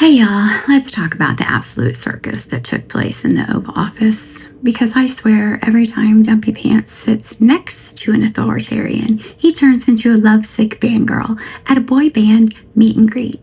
Hey y'all, let's talk about the absolute circus that took place in the Oval Office. Because I swear every time Dumpy Pants sits next to an authoritarian, he turns into a lovesick fangirl at a boy band meet and greet.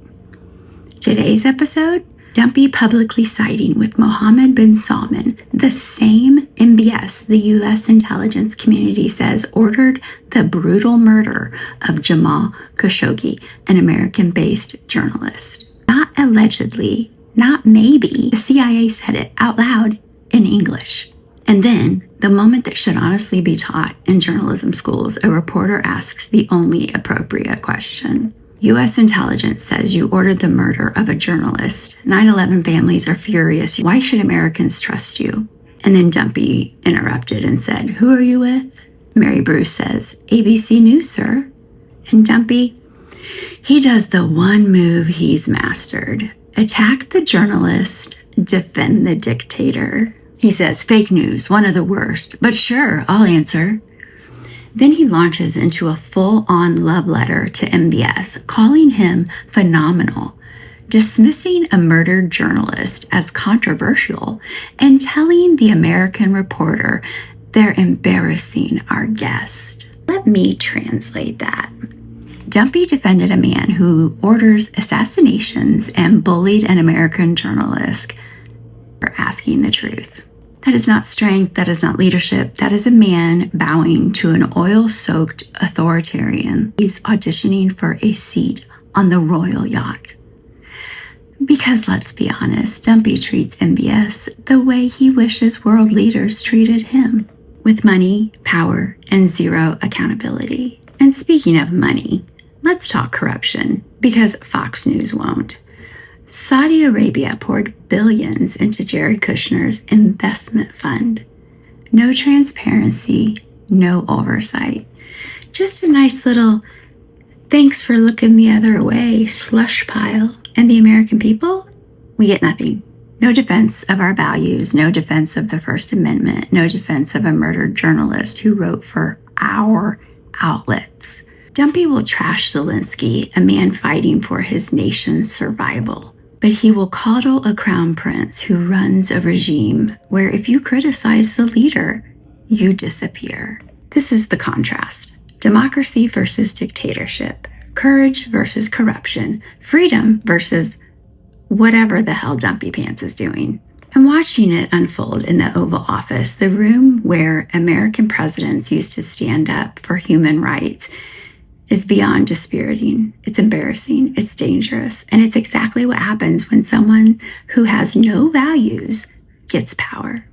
Today's episode, Dumpy publicly siding with Mohammed bin Salman, the same MBS the U.S. intelligence community says ordered the brutal murder of Jamal Khashoggi, an American-based journalist. Not allegedly, not maybe. The CIA said it out loud in English. And then, the moment that should honestly be taught in journalism schools, a reporter asks the only appropriate question. U.S. intelligence says you ordered the murder of a journalist. 9/11 families are furious. Why should Americans trust you? And then Dumpy interrupted and said, "Who are you with?" Mary Bruce says, "ABC News, sir." And Dumpy, he does the one move he's mastered. Attack the journalist, defend the dictator. He says, "Fake news, one of the worst, but sure, I'll answer." Then he launches into a full-on love letter to MBS, calling him phenomenal, dismissing a murdered journalist as controversial, and telling the American reporter they're embarrassing our guest. Let me translate that. Dumpy defended a man who orders assassinations and bullied an American journalist for asking the truth. That is not strength, that is not leadership, that is a man bowing to an oil-soaked authoritarian. He's auditioning for a seat on the royal yacht. Because let's be honest, Dumpy treats MBS the way he wishes world leaders treated him, with money, power, and zero accountability. And speaking of money, let's talk corruption, because Fox News won't. Saudi Arabia poured billions into Jared Kushner's investment fund. No transparency, no oversight. Just a nice little thanks for looking the other way slush pile. And the American people? We get nothing. No defense of our values, no defense of the First Amendment, no defense of a murdered journalist who wrote for our outlets. Dumpy will trash Zelensky, a man fighting for his nation's survival. But he will coddle a crown prince who runs a regime where if you criticize the leader, you disappear. This is the contrast. Democracy versus dictatorship. Courage versus corruption. Freedom versus whatever the hell Dumpy Pants is doing. I'm watching it unfold in the Oval Office, the room where American presidents used to stand up for human rights, is beyond dispiriting. It's embarrassing, it's dangerous, and it's exactly what happens when someone who has no values gets power.